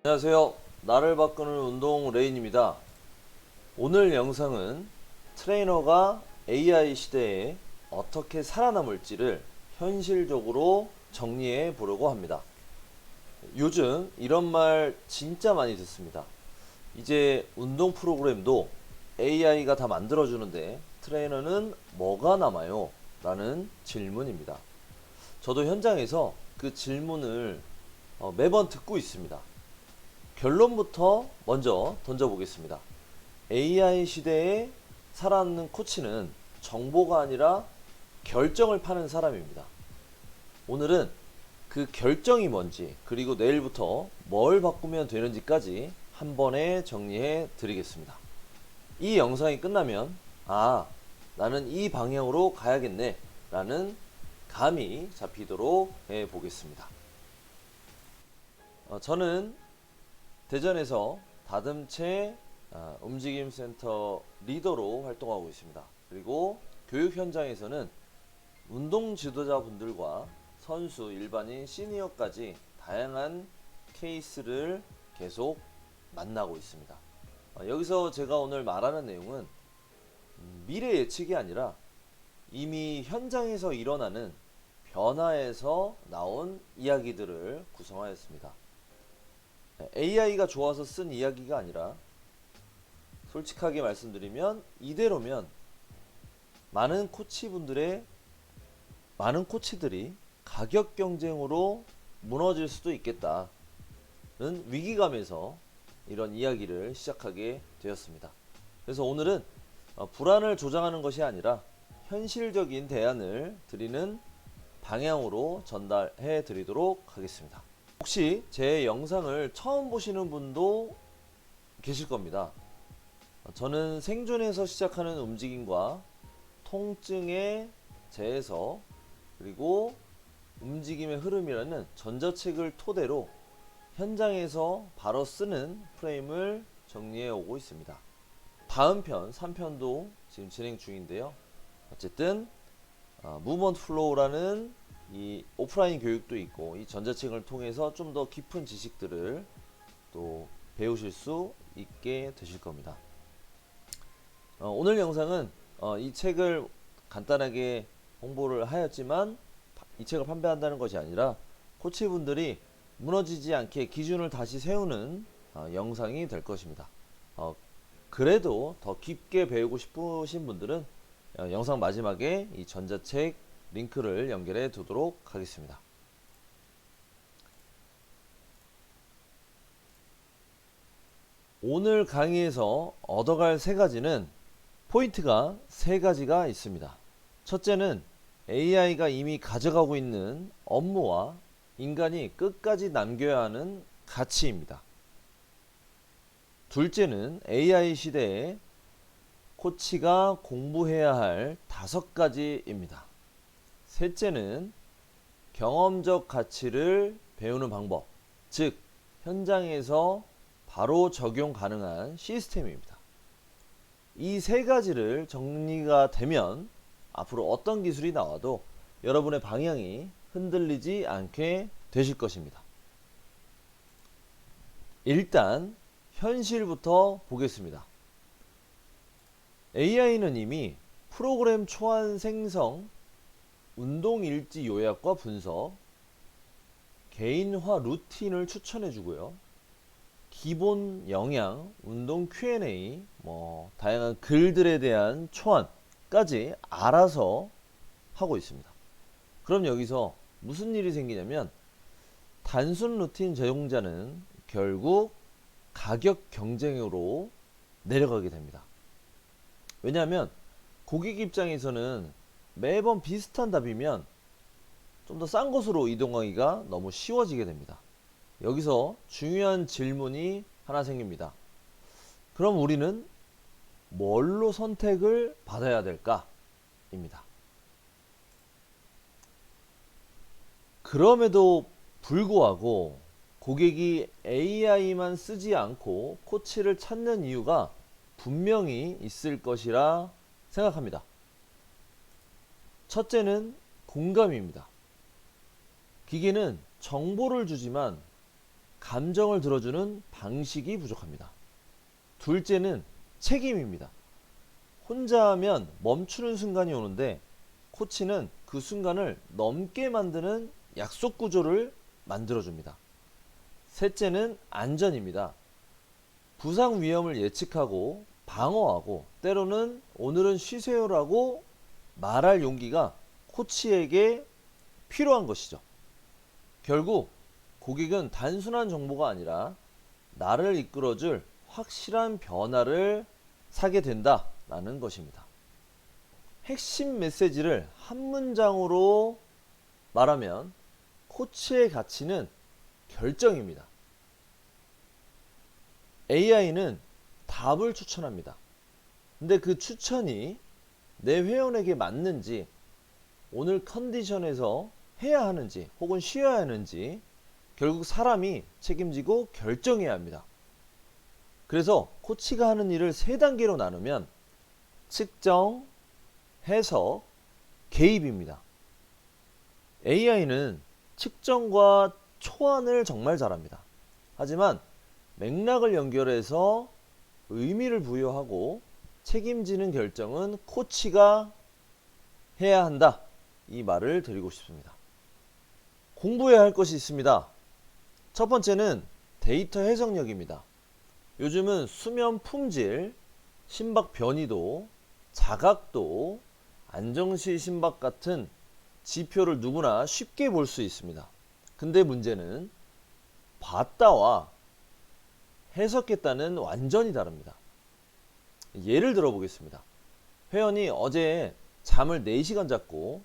안녕하세요. 나를 바꾸는 운동 레인입니다. 오늘 영상은 트레이너가 AI 시대에 어떻게 살아남을지를 현실적으로 정리해 보려고 합니다. 요즘 이런 말 진짜 많이 듣습니다. 이제 운동 프로그램도 AI가 다 만들어주는데 트레이너는 뭐가 남아요? 라는 질문입니다. 저도 현장에서 그 질문을 매번 듣고 있습니다. 결론부터 먼저 던져보겠습니다. AI 시대에 살아남는 코치는 정보가 아니라 결정을 파는 사람입니다. 오늘은 그 결정이 뭔지, 그리고 내일부터 뭘 바꾸면 되는지까지 한 번에 정리해 드리겠습니다. 이 영상이 끝나면 나는 이 방향으로 가야겠네 라는 감이 잡히도록 해 보겠습니다. 저는 대전에서 다듬체 움직임센터 리더로 활동하고 있습니다. 그리고 교육 현장에서는 운동 지도자분들과 선수, 일반인, 시니어까지 다양한 케이스를 계속 만나고 있습니다. 여기서 제가 오늘 말하는 내용은 미래 예측이 아니라 이미 현장에서 일어나는 변화에서 나온 이야기들을 구성하였습니다. AI가 좋아서 쓴 이야기가 아니라 솔직하게 말씀드리면 이대로면 많은 코치들이 가격 경쟁으로 무너질 수도 있겠다는 위기감에서 이런 이야기를 시작하게 되었습니다. 그래서 오늘은 불안을 조장하는 것이 아니라 현실적인 대안을 드리는 방향으로 전달해 드리도록 하겠습니다. 혹시 제 영상을 처음 보시는 분도 계실 겁니다. 저는 생존에서 시작하는 움직임과 통증의 재해서, 그리고 움직임의 흐름이라는 전자책을 토대로 현장에서 바로 쓰는 프레임을 정리해 오고 있습니다. 다음 편 3편도 지금 진행 중인데요. 어쨌든 무브먼트 플로우라는 이 오프라인 교육도 있고, 이 전자책을 통해서 좀 더 깊은 지식들을 또 배우실 수 있게 되실 겁니다. 오늘 영상은 이 책을 간단하게 홍보를 하였지만 이 책을 판매한다는 것이 아니라 코치분들이 무너지지 않게 기준을 다시 세우는 영상이 될 것입니다. 그래도 더 깊게 배우고 싶으신 분들은 영상 마지막에 이 전자책 링크를 연결해 두도록 하겠습니다. 오늘 강의에서 얻어갈 포인트가 세 가지가 있습니다. 첫째는 AI가 이미 가져가고 있는 업무와 인간이 끝까지 남겨야 하는 가치입니다. 둘째는 AI 시대에 코치가 공부해야 할 5가지입니다. 셋째는 경험적 가치를 배우는 방법, 즉 현장에서 바로 적용 가능한 시스템입니다. 이 세 가지를 정리가 되면 앞으로 어떤 기술이 나와도 여러분의 방향이 흔들리지 않게 되실 것입니다. 일단 현실부터 보겠습니다. AI는 이미 프로그램 초안 생성, 운동 일지 요약과 분석, 개인화 루틴을 추천해 주고요. 기본 영양, 운동 Q&A, 다양한 글들에 대한 초안까지 알아서 하고 있습니다. 그럼 여기서 무슨 일이 생기냐면 단순 루틴 제공자는 결국 가격 경쟁으로 내려가게 됩니다. 왜냐하면 고객 입장에서는 매번 비슷한 답이면 좀 더 싼 곳으로 이동하기가 너무 쉬워지게 됩니다. 여기서 중요한 질문이 하나 생깁니다. 그럼 우리는 뭘로 선택을 받아야 될까? 입니다. 그럼에도 불구하고 고객이 AI만 쓰지 않고 코치를 찾는 이유가 분명히 있을 것이라 생각합니다. 첫째는 공감입니다. 기계는 정보를 주지만 감정을 들어주는 방식이 부족합니다. 둘째는 책임입니다. 혼자 하면 멈추는 순간이 오는데 코치는 그 순간을 넘게 만드는 약속 구조를 만들어줍니다. 셋째는 안전입니다. 부상 위험을 예측하고 방어하고 때로는 오늘은 쉬세요라고 말할 용기가 코치에게 필요한 것이죠. 결국 고객은 단순한 정보가 아니라 나를 이끌어줄 확실한 변화를 사게 된다라는 것입니다. 핵심 메시지를 한 문장으로 말하면 코치의 가치는 결정입니다. AI는 답을 추천합니다. 근데 그 추천이 내 회원에게 맞는지, 오늘 컨디션에서 해야 하는지 혹은 쉬어야 하는지 결국 사람이 책임지고 결정해야 합니다. 그래서 코치가 하는 일을 3단계로 나누면 측정, 해석, 개입입니다. AI는 측정과 초안을 정말 잘합니다. 하지만 맥락을 연결해서 의미를 부여하고 책임지는 결정은 코치가 해야 한다. 이 말을 드리고 싶습니다. 공부해야 할 것이 있습니다. 첫 번째는 데이터 해석력입니다. 요즘은 수면 품질, 심박 변이도, 자각도, 안정시 심박 같은 지표를 누구나 쉽게 볼 수 있습니다. 근데 문제는 봤다와 해석했다는 완전히 다릅니다. 예를 들어 보겠습니다. 회원이 어제 잠을 4시간 잤고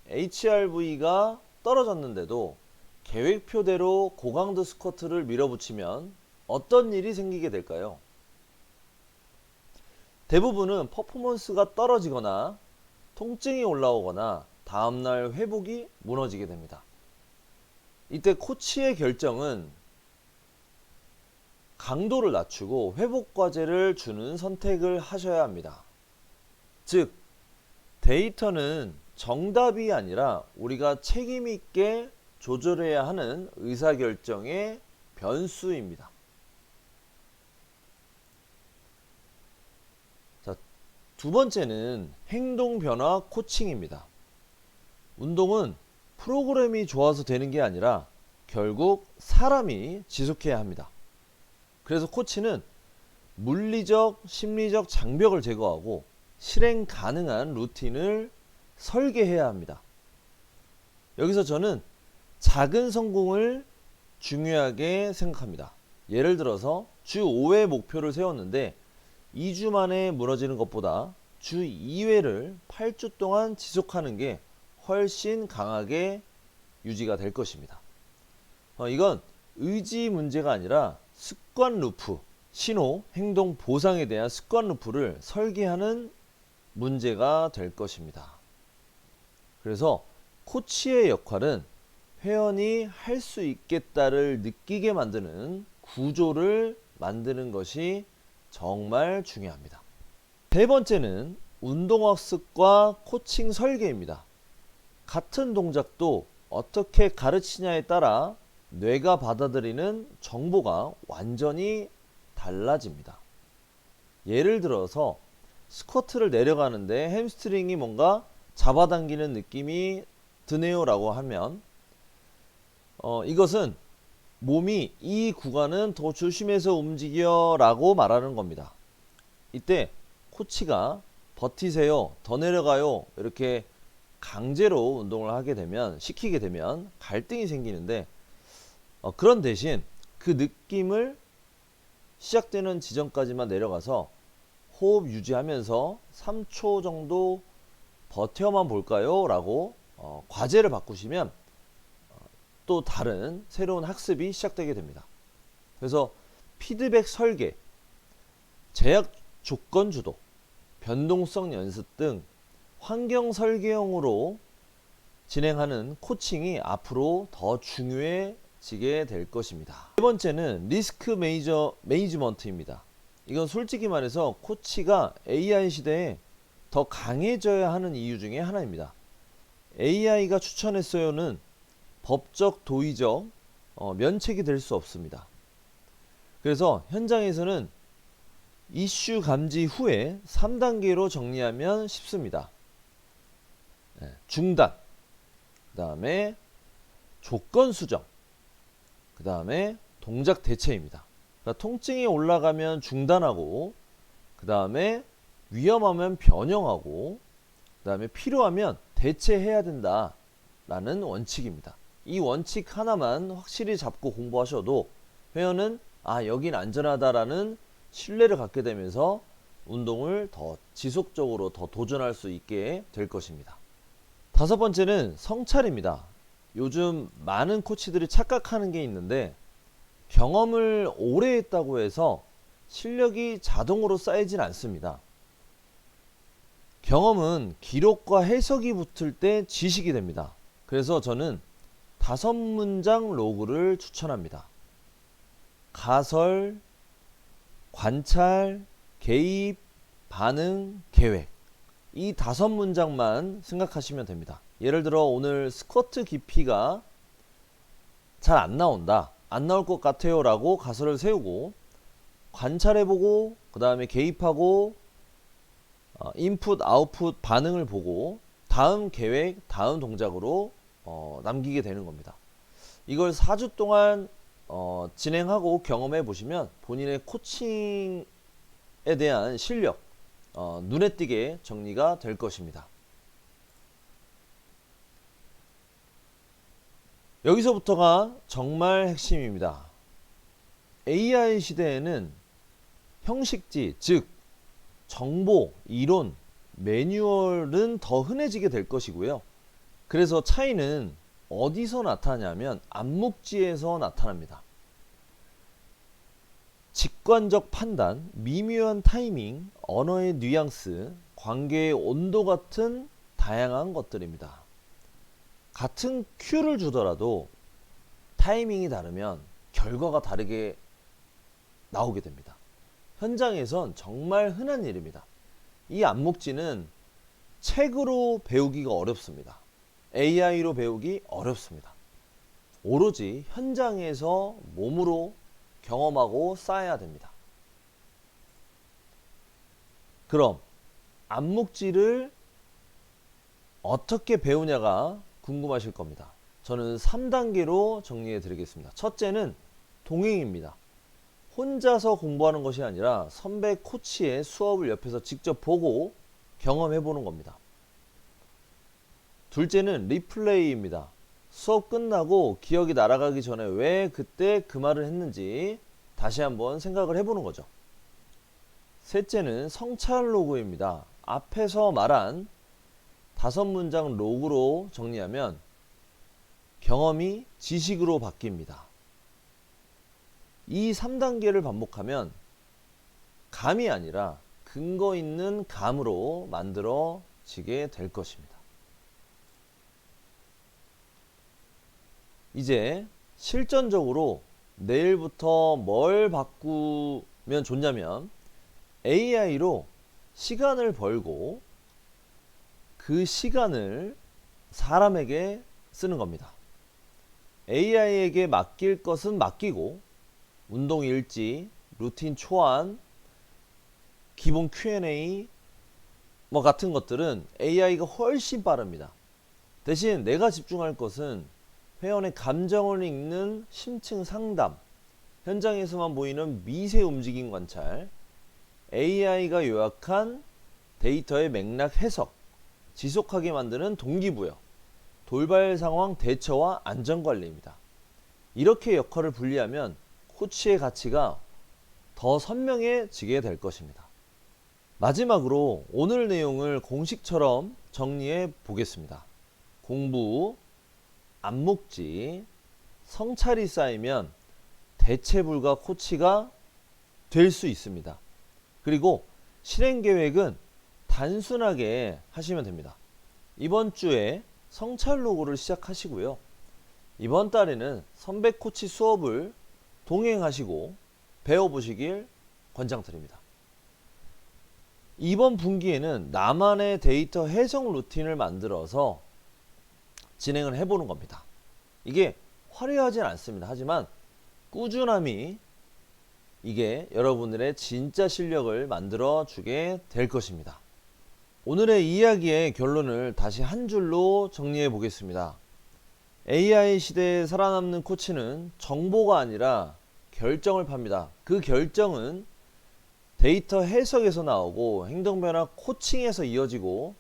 HRV가 떨어졌는데도 계획표대로 고강도 스쿼트를 밀어붙이면 어떤 일이 생기게 될까요? 대부분은 퍼포먼스가 떨어지거나 통증이 올라오거나 다음날 회복이 무너지게 됩니다. 이때 코치의 결정은 강도를 낮추고 회복 과제를 주는 선택을 하셔야 합니다. 즉, 데이터는 정답이 아니라 우리가 책임 있게 조절해야 하는 의사결정의 변수입니다. 자, 두 번째는 행동 변화 코칭입니다. 운동은 프로그램이 좋아서 되는 게 아니라 결국 사람이 지속해야 합니다. 그래서 코치는 물리적, 심리적 장벽을 제거하고 실행 가능한 루틴을 설계해야 합니다. 여기서 저는 작은 성공을 중요하게 생각합니다. 예를 들어서 주 5회 목표를 세웠는데 2주 만에 무너지는 것보다 주 2회를 8주 동안 지속하는 게 훨씬 강하게 유지가 될 것입니다. 이건 의지 문제가 아니라 습관 루프, 신호, 행동 보상에 대한 습관 루프를 설계하는 문제가 될 것입니다. 그래서 코치의 역할은 회원이 할 수 있겠다를 느끼게 만드는 구조를 만드는 것이 정말 중요합니다. 세 번째는 운동학습과 코칭 설계입니다. 같은 동작도 어떻게 가르치냐에 따라 뇌가 받아들이는 정보가 완전히 달라집니다. 예를 들어서 스쿼트를 내려가는데 햄스트링이 뭔가 잡아당기는 느낌이 드네요 라고 하면 이것은 몸이 이 구간은 더 조심해서 움직여 라고 말하는 겁니다. 이때 코치가 버티세요, 더 내려가요 이렇게 강제로 운동을 하게 되면, 시키게 되면 갈등이 생기는데 그런 대신 그 느낌을 시작되는 지점까지만 내려가서 호흡 유지하면서 3초 정도 버텨만 볼까요? 라고 과제를 바꾸시면 또 다른 새로운 학습이 시작되게 됩니다. 그래서 피드백 설계, 제약 조건 주도, 변동성 연습 등 환경 설계형으로 진행하는 코칭이 앞으로 더 중요해지게 될 것입니다. 세 번째는 리스크 매니지먼트입니다. 이건 솔직히 말해서 코치가 AI 시대에 더 강해져야 하는 이유 중에 하나입니다. AI가 추천했어요는 법적, 도의적, 면책이 될 수 없습니다. 그래서 현장에서는 이슈 감지 후에 3단계로 정리하면 쉽습니다. 중단, 그 다음에 조건 수정, 그 다음에 동작 대체입니다. 그러니까 통증이 올라가면 중단하고, 그 다음에 위험하면 변형하고, 그 다음에 필요하면 대체해야 된다 라는 원칙입니다. 이 원칙 하나만 확실히 잡고 공부하셔도 회원은 여긴 안전하다라는 신뢰를 갖게 되면서 운동을 더 지속적으로 더 도전할 수 있게 될 것입니다. 다섯 번째는 성찰입니다. 요즘 많은 코치들이 착각하는 게 있는데, 경험을 오래 했다고 해서 실력이 자동으로 쌓이진 않습니다. 경험은 기록과 해석이 붙을 때 지식이 됩니다. 그래서 저는 5문장 로그를 추천합니다. 가설, 관찰, 개입, 반응, 계획. 이 5문장만 생각하시면 됩니다. 예를 들어 오늘 스쿼트 깊이가 잘 안 나온다, 안 나올 것 같아요 라고 가설을 세우고, 관찰해보고, 그 다음에 개입하고, 인풋, 아웃풋, 반응을 보고 다음 계획, 다음 동작으로 남기게 되는 겁니다. 이걸 4주 동안 진행하고 경험해 보시면 본인의 코칭에 대한 실력 눈에 띄게 정리가 될 것입니다. 여기서부터가 정말 핵심입니다. AI 시대에는 형식지, 즉 정보, 이론, 매뉴얼은 더 흔해지게 될 것이고요. 그래서 차이는 어디서 나타나냐면 암묵지에서 나타납니다. 직관적 판단, 미묘한 타이밍, 언어의 뉘앙스, 관계의 온도 같은 다양한 것들입니다. 같은 큐를 주더라도 타이밍이 다르면 결과가 다르게 나오게 됩니다. 현장에선 정말 흔한 일입니다. 이 암묵지는 책으로 배우기가 어렵습니다. AI로 배우기 어렵습니다. 오로지 현장에서 몸으로 경험하고 쌓아야 됩니다. 그럼 암묵지를 어떻게 배우냐가 궁금하실 겁니다. 저는 3단계로 정리해 드리겠습니다. 첫째는 동행입니다. 혼자서 공부하는 것이 아니라 선배 코치의 수업을 옆에서 직접 보고 경험해 보는 겁니다. 둘째는 리플레이입니다. 수업 끝나고 기억이 날아가기 전에 왜 그때 그 말을 했는지 다시 한번 생각을 해보는 거죠. 셋째는 성찰 로그입니다. 앞에서 말한 5문장 로그로 정리하면 경험이 지식으로 바뀝니다. 이 3단계를 반복하면 감이 아니라 근거 있는 감으로 만들어지게 될 것입니다. 이제 실전적으로 내일부터 뭘 바꾸면 좋냐면 AI로 시간을 벌고 그 시간을 사람에게 쓰는 겁니다. AI에게 맡길 것은 맡기고 운동 일지, 루틴 초안, 기본 Q&A 같은 것들은 AI가 훨씬 빠릅니다. 대신 내가 집중할 것은 회원의 감정을 읽는 심층 상담, 현장에서만 보이는 미세 움직임 관찰, AI가 요약한 데이터의 맥락 해석, 지속하게 만드는 동기부여, 돌발 상황 대처와 안전관리입니다. 이렇게 역할을 분리하면 코치의 가치가 더 선명해지게 될 것입니다. 마지막으로 오늘 내용을 공식처럼 정리해 보겠습니다. 공부, 암묵지, 성찰이 쌓이면 대체 불가 코치가 될 수 있습니다. 그리고 실행 계획은 단순하게 하시면 됩니다. 이번 주에 성찰 로그를 시작하시고요. 이번 달에는 선배 코치 수업을 동행하시고 배워보시길 권장드립니다. 이번 분기에는 나만의 데이터 해석 루틴을 만들어서 진행을 해보는 겁니다. 이게 화려하진 않습니다. 하지만 꾸준함이 이게 여러분들의 진짜 실력을 만들어 주게 될 것입니다. 오늘의 이야기의 결론을 다시 한 줄로 정리해 보겠습니다. AI 시대에 살아남는 코치는 정보가 아니라 결정을 팝니다. 그 결정은 데이터 해석에서 나오고 행동변화 코칭에서 이어지고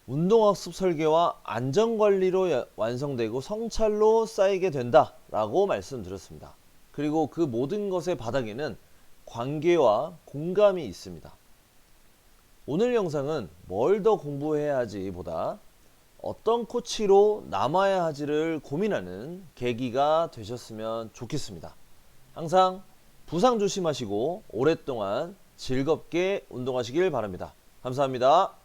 운동학습 설계와 안전관리로 완성되고 성찰로 쌓이게 된다 라고 말씀드렸습니다. 그리고 그 모든 것의 바닥에는 관계와 공감이 있습니다. 오늘 영상은 뭘 더 공부해야 하지 보다 어떤 코치로 남아야 하지를 고민하는 계기가 되셨으면 좋겠습니다. 항상 부상 조심하시고 오랫동안 즐겁게 운동하시길 바랍니다. 감사합니다.